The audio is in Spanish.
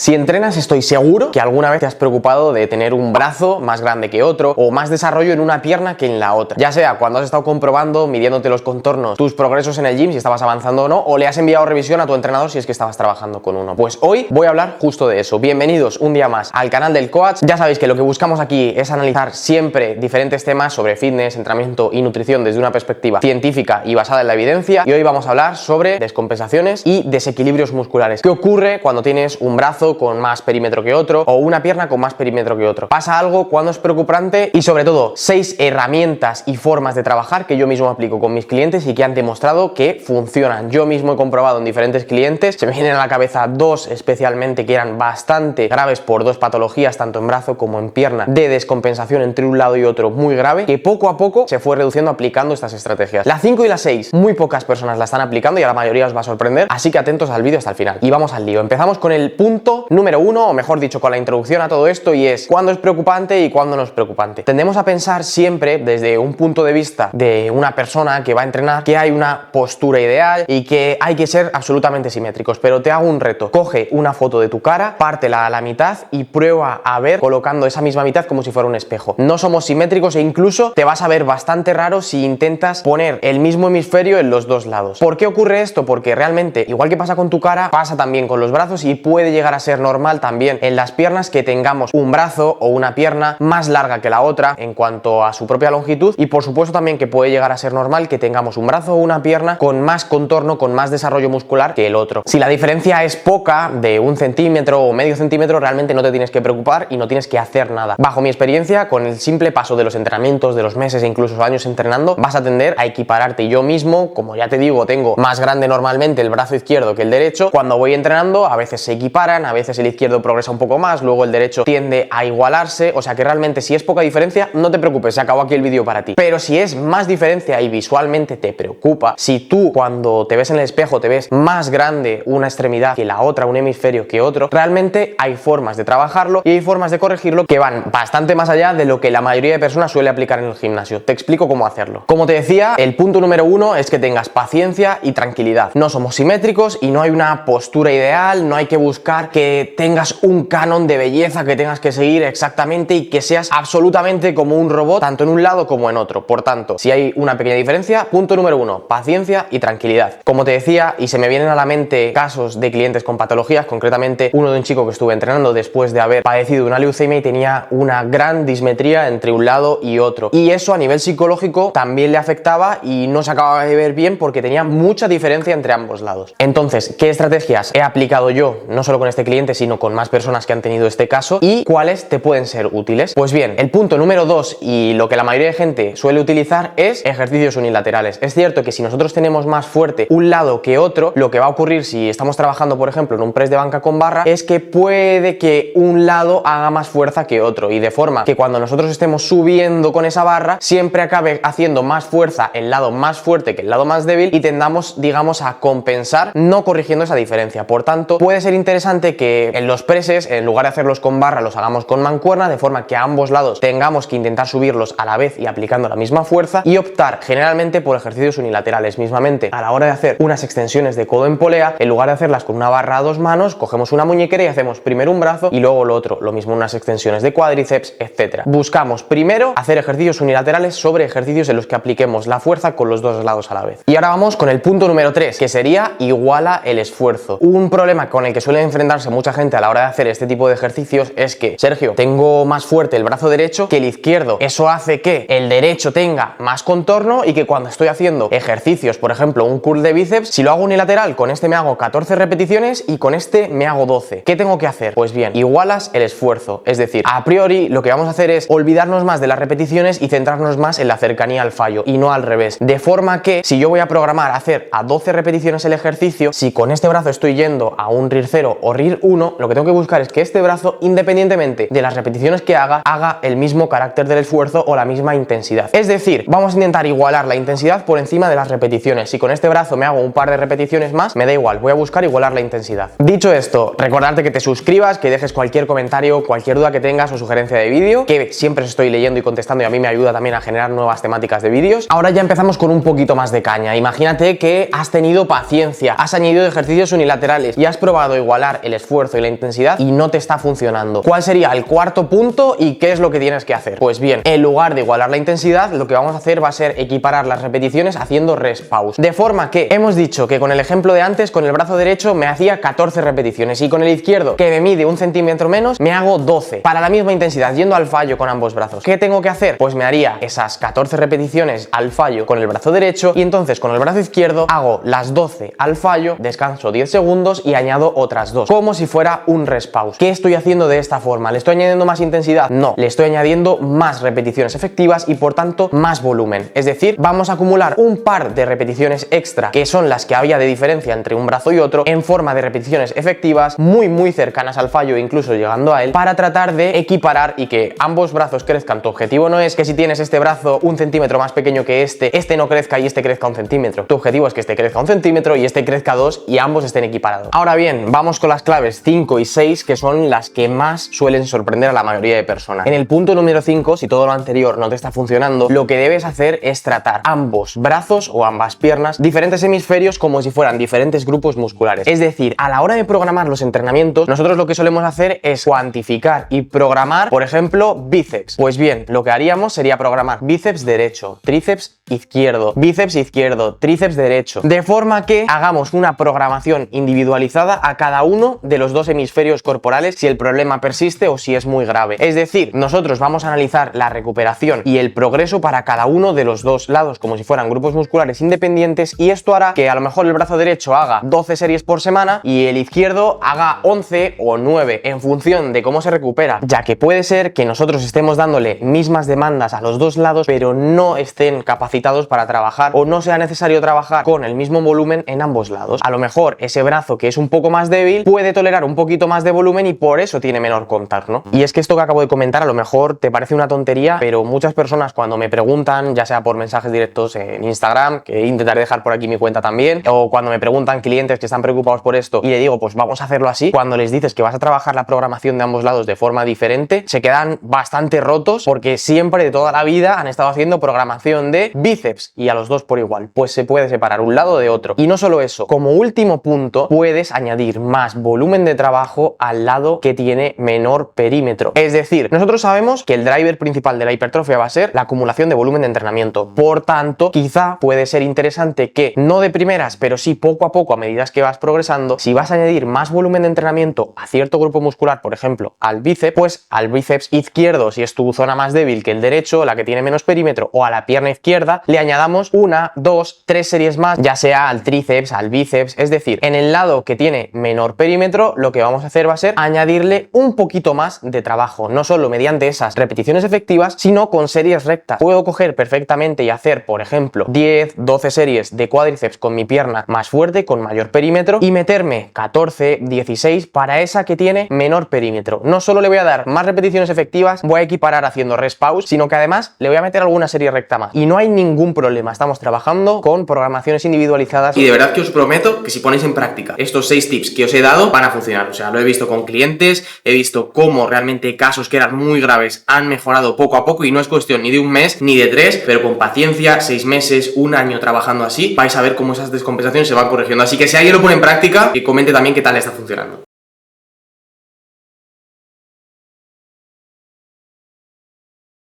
Si entrenas, estoy seguro que alguna vez te has preocupado de tener un brazo más grande que otro o más desarrollo en una pierna que en la otra. Ya sea cuando has estado comprobando, midiéndote los contornos, tus progresos en el gym, si estabas avanzando o no, o le has enviado revisión a tu entrenador si es que estabas trabajando con uno. Pues hoy voy a hablar justo de eso. Bienvenidos un día más al canal del Coach. Ya sabéis que lo que buscamos aquí es analizar siempre diferentes temas sobre fitness, entrenamiento y nutrición desde una perspectiva científica y basada en la evidencia. Y hoy vamos a hablar sobre descompensaciones y desequilibrios musculares. ¿Qué ocurre cuando tienes un brazo con más perímetro que otro o una pierna con más perímetro que otro? ¿Pasa algo cuando es preocupante? Y sobre todo, 6 herramientas y formas de trabajar que yo mismo aplico con mis clientes y que han demostrado que funcionan. Yo mismo he comprobado en diferentes clientes, se me vienen a la cabeza 2 especialmente que eran bastante graves por 2 patologías, tanto en brazo como en pierna, de descompensación entre un lado y otro muy grave, que poco a poco se fue reduciendo aplicando estas estrategias. La 5 y la 6, muy pocas personas la están aplicando y a la mayoría os va a sorprender, así que atentos al vídeo hasta el final. Y vamos al lío. Empezamos con el punto número 1, o mejor dicho, con la introducción a todo esto, y es cuándo es preocupante y cuándo no es preocupante. Tendemos a pensar siempre desde un punto de vista de una persona que va a entrenar que hay una postura ideal y que hay que ser absolutamente simétricos, pero te hago un reto. Coge una foto de tu cara, pártela a la mitad y prueba a ver colocando esa misma mitad como si fuera un espejo. No somos simétricos e incluso te vas a ver bastante raro si intentas poner el mismo hemisferio en los dos lados. ¿Por qué ocurre esto? Porque realmente, igual que pasa con tu cara, pasa también con los brazos y puede llegar a ser normal también en las piernas que tengamos un brazo o una pierna más larga que la otra en cuanto a su propia longitud, y por supuesto también que puede llegar a ser normal que tengamos un brazo o una pierna con más contorno, con más desarrollo muscular que el otro. Si la diferencia es poca, de 1 centímetro o medio centímetro, realmente no te tienes que preocupar y no tienes que hacer nada. Bajo mi experiencia, con el simple paso de los entrenamientos, de los meses e incluso años entrenando, vas a tender a equipararte. Yo mismo, como ya te digo, tengo más grande normalmente el brazo izquierdo que el derecho. Cuando voy entrenando, a veces se equiparan, a veces el izquierdo progresa un poco más, luego el derecho tiende a igualarse, o sea que realmente si es poca diferencia, no te preocupes, se acabó aquí el vídeo para ti. Pero si es más diferencia y visualmente te preocupa, si tú cuando te ves en el espejo te ves más grande una extremidad que la otra, un hemisferio que otro, realmente hay formas de trabajarlo y hay formas de corregirlo que van bastante más allá de lo que la mayoría de personas suele aplicar en el gimnasio. Te explico cómo hacerlo. Como te decía, el punto número 1 es que tengas paciencia y tranquilidad. No somos simétricos y no hay una postura ideal, no hay que buscar que tengas un canon de belleza que tengas que seguir exactamente y que seas absolutamente como un robot, tanto en un lado como en otro. Por tanto, si hay una pequeña diferencia, punto número 1, paciencia y tranquilidad. Como te decía, y se me vienen a la mente casos de clientes con patologías, concretamente uno de un chico que estuve entrenando después de haber padecido una leucemia y tenía una gran dismetría entre un lado y otro. Y eso a nivel psicológico también le afectaba y no se acababa de ver bien porque tenía mucha diferencia entre ambos lados. Entonces, ¿qué estrategias he aplicado yo, no solo con este cliente, sino con más personas que han tenido este caso, y cuáles te pueden ser útiles? Pues bien, el punto número 2 y lo que la mayoría de gente suele utilizar es ejercicios unilaterales. Es cierto que si nosotros tenemos más fuerte un lado que otro, lo que va a ocurrir si estamos trabajando, por ejemplo, en un press de banca con barra, es que puede que un lado haga más fuerza que otro, y de forma que cuando nosotros estemos subiendo con esa barra, siempre acabe haciendo más fuerza el lado más fuerte que el lado más débil y tendamos, digamos, a compensar no corrigiendo esa diferencia. Por tanto, puede ser interesante que en los presses, en lugar de hacerlos con barra, los hagamos con mancuerna, de forma que a ambos lados tengamos que intentar subirlos a la vez y aplicando la misma fuerza, y optar generalmente por ejercicios unilaterales. Mismamente, a la hora de hacer unas extensiones de codo en polea, en lugar de hacerlas con una barra a 2 manos, cogemos una muñequera y hacemos primero un brazo y luego lo otro, lo mismo unas extensiones de cuádriceps, etc. Buscamos primero hacer ejercicios unilaterales sobre ejercicios en los que apliquemos la fuerza con los dos lados a la vez. Y ahora vamos con el punto número 3, que sería iguala el esfuerzo. Un problema con el que suele enfrentarse mucha gente a la hora de hacer este tipo de ejercicios es que, Sergio, tengo más fuerte el brazo derecho que el izquierdo. Eso hace que el derecho tenga más contorno y que cuando estoy haciendo ejercicios, por ejemplo, un curl de bíceps, si lo hago unilateral, con este me hago 14 repeticiones y con este me hago 12. ¿Qué tengo que hacer? Pues bien, igualas el esfuerzo. Es decir, a priori lo que vamos a hacer es olvidarnos más de las repeticiones y centrarnos más en la cercanía al fallo y no al revés. De forma que si yo voy a programar hacer a 12 repeticiones el ejercicio, si con este brazo estoy yendo a un RIR 0 o RIR 1, lo que tengo que buscar es que este brazo, independientemente de las repeticiones que haga el mismo carácter del esfuerzo o la misma intensidad. Es decir, vamos a intentar igualar la intensidad por encima de las repeticiones. Si con este brazo me hago un par de repeticiones más, me da igual, voy a buscar igualar la intensidad. Dicho esto, recordarte que te suscribas, que dejes cualquier comentario, cualquier duda que tengas o sugerencia de vídeo, que siempre os estoy leyendo y contestando y a mí me ayuda también a generar nuevas temáticas de vídeos. Ahora ya empezamos con un poquito más de caña. Imagínate que has tenido paciencia, has añadido ejercicios unilaterales y has probado igualar el esfuerzo esfuerzo y la intensidad y no te está funcionando. ¿Cuál sería el cuarto punto y qué es lo que tienes que hacer? Pues bien, en lugar de igualar la intensidad, lo que vamos a hacer va a ser equiparar las repeticiones haciendo rest pause. De forma que hemos dicho que con el ejemplo de antes, con el brazo derecho me hacía 14 repeticiones y con el izquierdo, que me mide 1 centímetro menos, me hago 12. Para la misma intensidad, yendo al fallo con ambos brazos. ¿Qué tengo que hacer? Pues me haría esas 14 repeticiones al fallo con el brazo derecho y entonces con el brazo izquierdo hago las 12 al fallo, descanso 10 segundos y añado otras 2, como si fuera un rest pause. ¿Qué estoy haciendo de esta forma? ¿Le estoy añadiendo más intensidad? No, le estoy añadiendo más repeticiones efectivas y por tanto más volumen. Es decir, vamos a acumular un par de repeticiones extra, que son las que había de diferencia entre un brazo y otro, en forma de repeticiones efectivas muy cercanas al fallo, incluso llegando a él, para tratar de equiparar y que ambos brazos crezcan. Tu objetivo no es que si tienes este brazo 1 centímetro más pequeño que este no crezca y este crezca 1 centímetro. Tu objetivo es que este crezca 1 centímetro y este crezca 2 y ambos estén equiparados. Ahora bien, vamos con las claves 5 y 6, que son las que más suelen sorprender a la mayoría de personas. En el punto número 5, si todo lo anterior no te está funcionando, lo que debes hacer es tratar ambos brazos o ambas piernas, diferentes hemisferios, como si fueran diferentes grupos musculares. Es decir, a la hora de programar los entrenamientos, nosotros lo que solemos hacer es cuantificar y programar, por ejemplo, bíceps. Pues bien, lo que haríamos sería programar bíceps derecho, tríceps izquierdo, tríceps derecho, de forma que hagamos una programación individualizada a cada uno de los dos hemisferios corporales si el problema persiste o si es muy grave. Es decir, nosotros vamos a analizar la recuperación y el progreso para cada uno de los dos lados como si fueran grupos musculares independientes, y esto hará que a lo mejor el brazo derecho haga 12 series por semana y el izquierdo haga 11 o 9 en función de cómo se recupera, ya que puede ser que nosotros estemos dándole mismas demandas a los dos lados pero no estén capacitados para trabajar o no sea necesario trabajar con el mismo volumen en ambos lados. A lo mejor ese brazo que es un poco más débil puede tolerar un poquito más de volumen y por eso tiene menor contorno. Y es que esto que acabo de comentar a lo mejor te parece una tontería, pero muchas personas cuando me preguntan, ya sea por mensajes directos en Instagram, que intentaré dejar por aquí mi cuenta también, o cuando me preguntan clientes que están preocupados por esto y le digo pues vamos a hacerlo así, cuando les dices que vas a trabajar la programación de ambos lados de forma diferente, se quedan bastante rotos porque siempre de toda la vida han estado haciendo programación de bíceps y a los dos por igual. Pues se puede separar un lado de otro. Y no solo eso, como último punto, puedes añadir más volumen de trabajo al lado que tiene menor perímetro. Es decir, nosotros sabemos que el driver principal de la hipertrofia va a ser la acumulación de volumen de entrenamiento. Por tanto, quizá puede ser interesante que no de primeras, pero sí poco a poco, a medida que vas progresando, si vas a añadir más volumen de entrenamiento a cierto grupo muscular, por ejemplo, al bíceps, pues al bíceps izquierdo, si es tu zona más débil que el derecho, la que tiene menos perímetro, o a la pierna izquierda, le añadamos 1, 2, 3 series más, ya sea al tríceps, al bíceps. Es decir, en el lado que tiene menor perímetro, lo que vamos a hacer va a ser añadirle un poquito más de trabajo, no solo mediante esas repeticiones efectivas, sino con series rectas. Puedo coger perfectamente y hacer, por ejemplo, 10, 12 series de cuádriceps con mi pierna más fuerte, con mayor perímetro, y meterme 14, 16 para esa que tiene menor perímetro. No solo le voy a dar más repeticiones efectivas, voy a equiparar haciendo rest pause, sino que además le voy a meter alguna serie recta más. Y no hay ningún problema, estamos trabajando con programaciones individualizadas. Y de verdad que os prometo que si ponéis en práctica estos 6 tips que os he dado, van a funcionar. O sea, lo he visto con clientes, he visto cómo realmente casos que eran muy graves han mejorado poco a poco, y no es cuestión ni de un mes ni de 3, pero con paciencia, 6 meses, un año trabajando así, vais a ver cómo esas descompensaciones se van corrigiendo. Así que si alguien lo pone en práctica, que comente también qué tal le está funcionando.